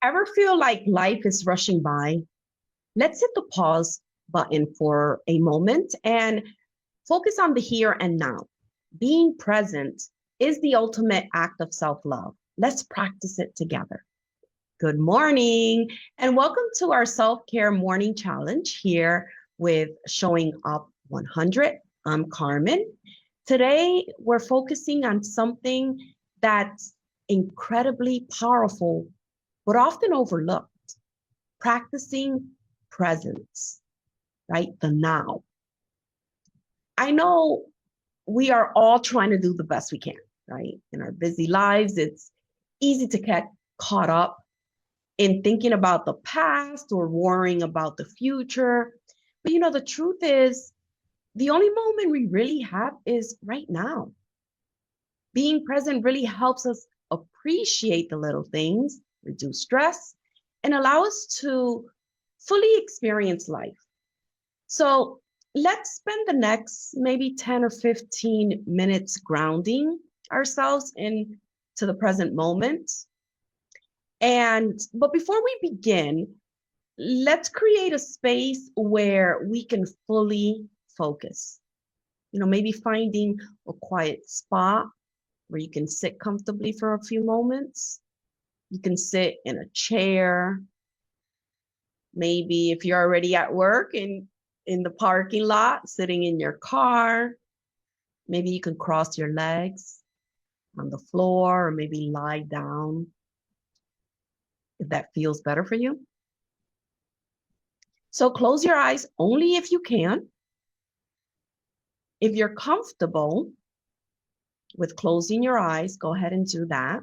Ever feel like life is rushing by? Let's hit the pause button for a moment and focus on the here and now. Being present is the ultimate act of self love. Let's practice it together. Good morning, and welcome to our self care morning challenge here with Showing Up 100. I'm Carmen. Today, we're focusing on something that's incredibly powerful, but often overlooked, practicing presence, right? The now. I know we are all trying to do the best we can, right? In our busy lives, it's easy to get caught up in thinking about the past or worrying about the future. But the truth is, the only moment we really have is right now. Being present really helps us appreciate the little things, reduce stress, and allow us to fully experience life. So let's spend the next maybe 10 or 15 minutes grounding ourselves into the present moment. But before we begin, let's create a space where we can fully focus. Maybe finding a quiet spot where you can sit comfortably for a few moments. You can sit in a chair. Maybe if you're already at work in the parking lot, sitting in your car, maybe you can cross your legs on the floor or maybe lie down if that feels better for you. So close your eyes only if you can. If you're comfortable with closing your eyes, go ahead and do that.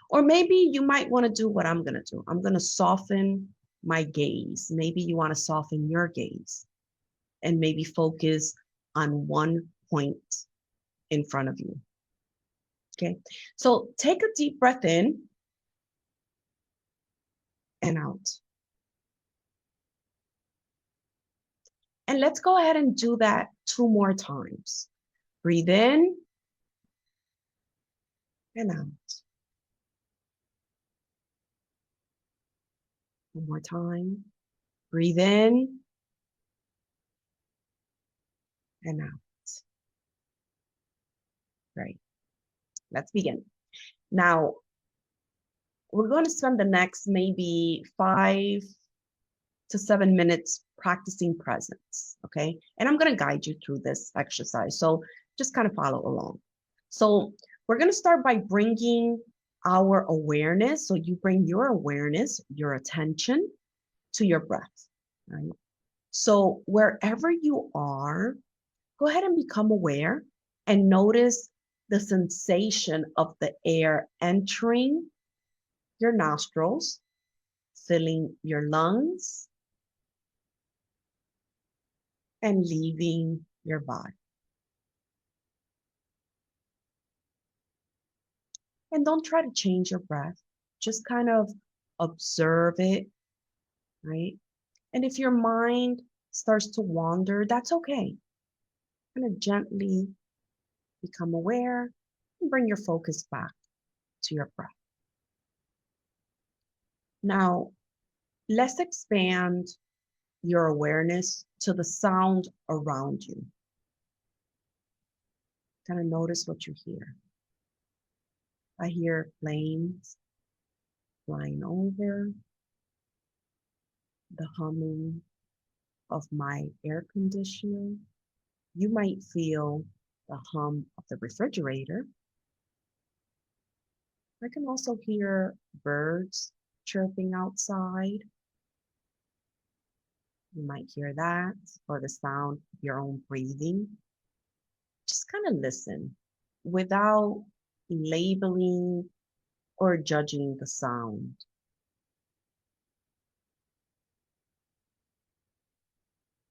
Or maybe you might want to do what I'm going to do. I'm going to soften my gaze. Maybe you want to soften your gaze and maybe focus on one point in front of you. Okay, so take a deep breath in and out. And let's go ahead and do that 2 more times. Breathe in and out. One more time. Breathe in and out. Great. Let's begin. Now, we're going to spend the next maybe 5 to 7 minutes practicing presence, okay? And I'm going to guide you through this exercise, so just kind of follow along. So we're going to start by bringing our awareness. So you bring your awareness, your attention to your breath, right? So wherever you are, go ahead and become aware and notice the sensation of the air entering your nostrils, filling your lungs, and leaving your body. And don't try to change your breath. Just kind of observe it, right? And if your mind starts to wander, that's okay. Kind of gently become aware and bring your focus back to your breath. Now, let's expand your awareness to the sound around you. Kind of notice what you hear. I hear planes flying over, the humming of my air conditioner. You might feel the hum of the refrigerator. I can also hear birds chirping outside. You might hear that, or the sound of your own breathing. Just kind of listen without labeling or judging the sound.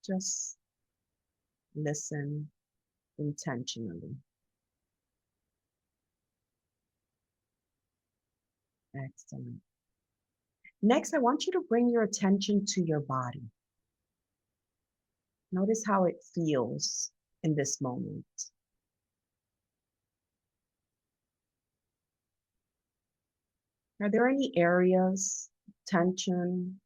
Just listen intentionally. Excellent. Next, I want you to bring your attention to your body. Notice how it feels in this moment. Are there any areas, tension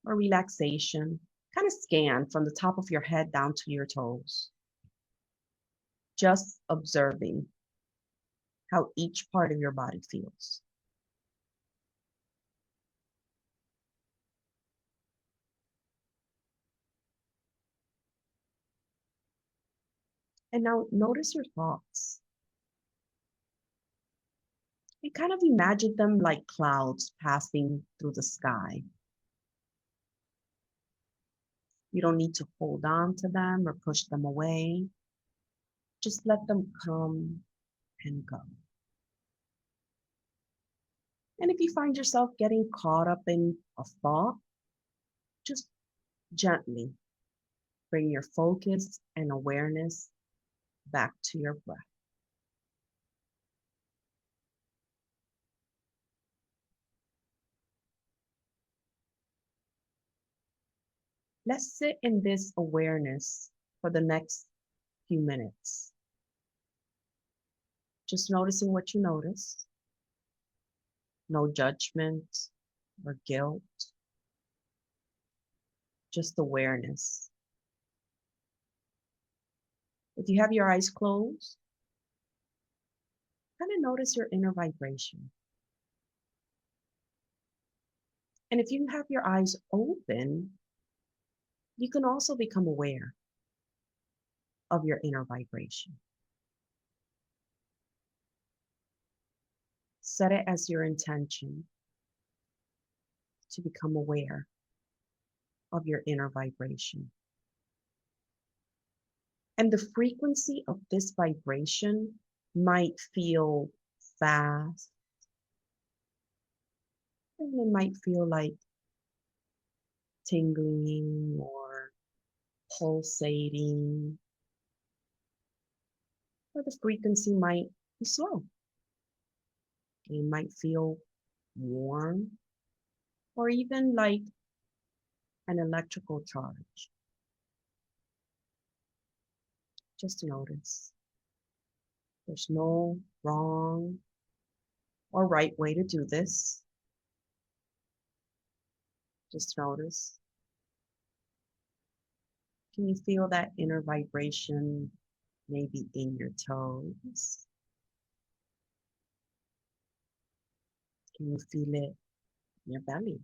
or relaxation? Kind of scan from the top of your head down to your toes, just observing how each part of your body feels. And now notice your thoughts. You kind of imagine them like clouds passing through the sky. You don't need to hold on to them or push them away. Just let them come and go. And if you find yourself getting caught up in a thought, just gently bring your focus and awareness back to your breath. Let's sit in this awareness for the next few minutes. Just noticing what you notice, no judgment or guilt, just awareness. If you have your eyes closed, kind of notice your inner vibration. And if you have your eyes open, you can also become aware of your inner vibration. Set it as your intention to become aware of your inner vibration. And the frequency of this vibration might feel fast, and it might feel like tingling or pulsating, or the frequency might be slow. It might feel warm or even like an electrical charge. Just notice. There's no wrong or right way to do this. Just notice. Can you feel that inner vibration maybe in your toes? Can you feel it in your belly?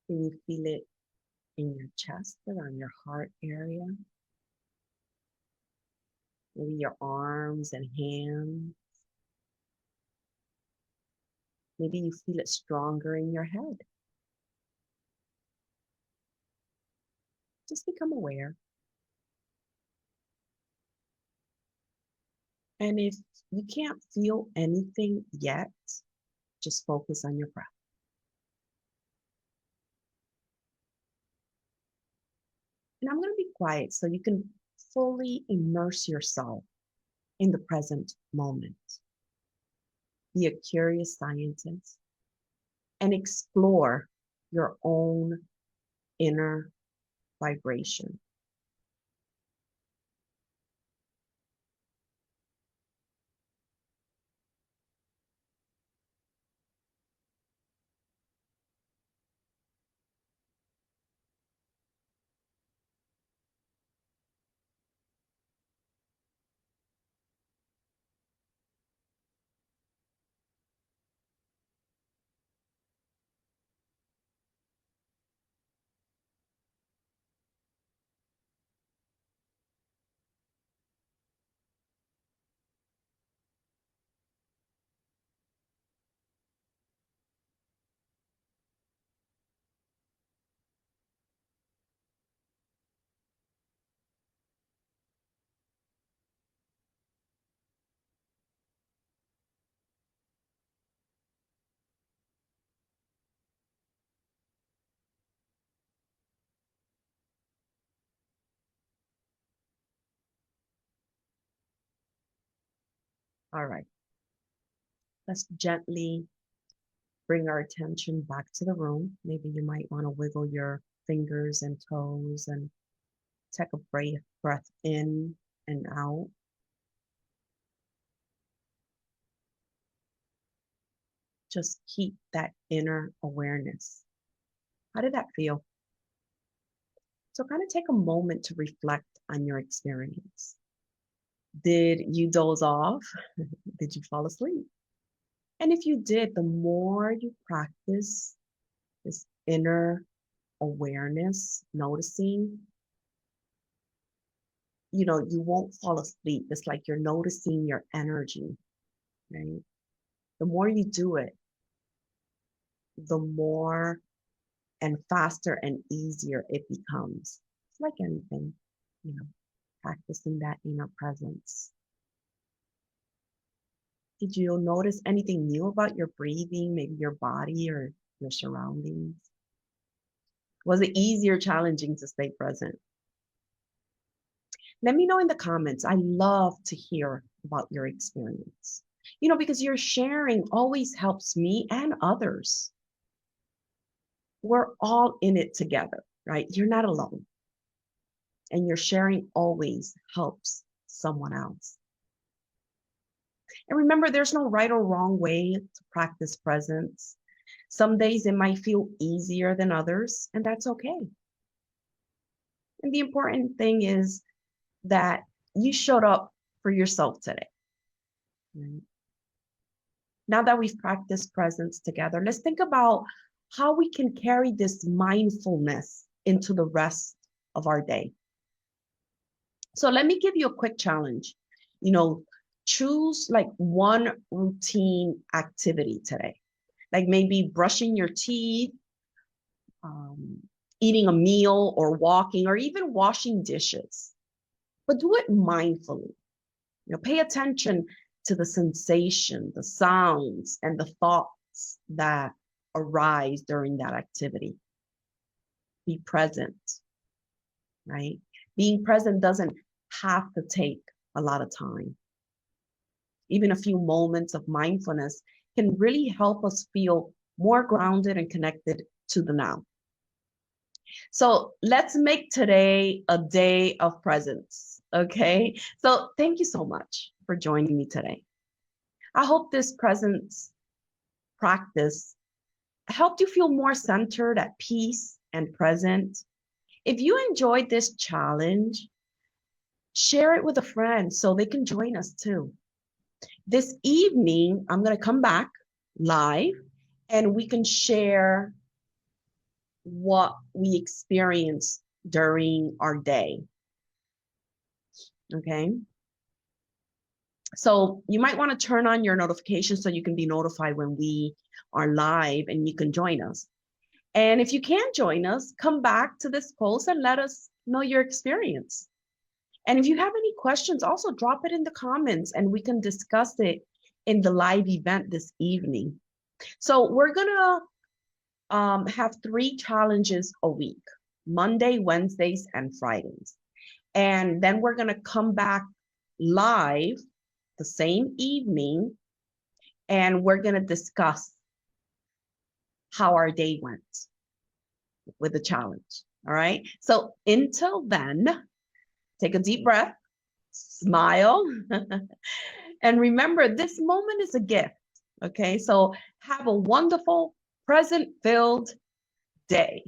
Can you feel it in your chest, around your heart area? Maybe your arms and hands. Maybe you feel it stronger in your head. Just become aware. And if you can't feel anything yet, just focus on your breath. And I'm going to be quiet so you can fully immerse yourself in the present moment. Be a curious scientist and explore your own inner vibration. All right, let's gently bring our attention back to the room. Maybe you might want to wiggle your fingers and toes and take a breath in and out. just keep that inner awareness. How did that feel? So kind of take a moment to reflect on your experience. Did you doze off? Did you fall asleep? And if you did, the more you practice this inner awareness, noticing, you won't fall asleep. It's like you're noticing your energy, right? The more you do it, the more and faster and easier it becomes. It's like anything, you know, practicing that inner presence. Did you notice anything new about your breathing, maybe your body or your surroundings? Was it easy or challenging to stay present? Let me know in the comments. I love to hear about your experience. Because your sharing always helps me and others. We're all in it together, right? You're not alone. And your sharing always helps someone else. And remember, there's no right or wrong way to practice presence. Some days it might feel easier than others, and that's okay. And the important thing is that you showed up for yourself today. Right? Now that we've practiced presence together, let's think about how we can carry this mindfulness into the rest of our day. So let me give you a quick challenge. Choose like one routine activity today, like maybe brushing your teeth, eating a meal, or walking, or even washing dishes. But do it mindfully. Pay attention to the sensation, the sounds, and the thoughts that arise during that activity. Be present, right? Being present doesn't have to take a lot of time. Even a few moments of mindfulness can really help us feel more grounded and connected to the now. So let's make today a day of presence, okay? So thank you so much for joining me today. I hope this presence practice helped you feel more centered, at peace, and present. If you enjoyed this challenge, share it with a friend so they can join us too. This evening, I'm going to come back live and we can share what we experienced during our day. Okay. So you might want to turn on your notifications so you can be notified when we are live and you can join us. And if you can't join us, come back to this post and let us know your experience. And if you have any questions, also drop it in the comments and we can discuss it in the live event this evening. So we're gonna have 3 challenges a week: Monday, Wednesdays, and Fridays. And then we're gonna come back live the same evening and we're gonna discuss how our day went with the challenge. All right. So until then, take a deep breath, smile, and remember this moment is a gift. Okay. So have a wonderful present filled day.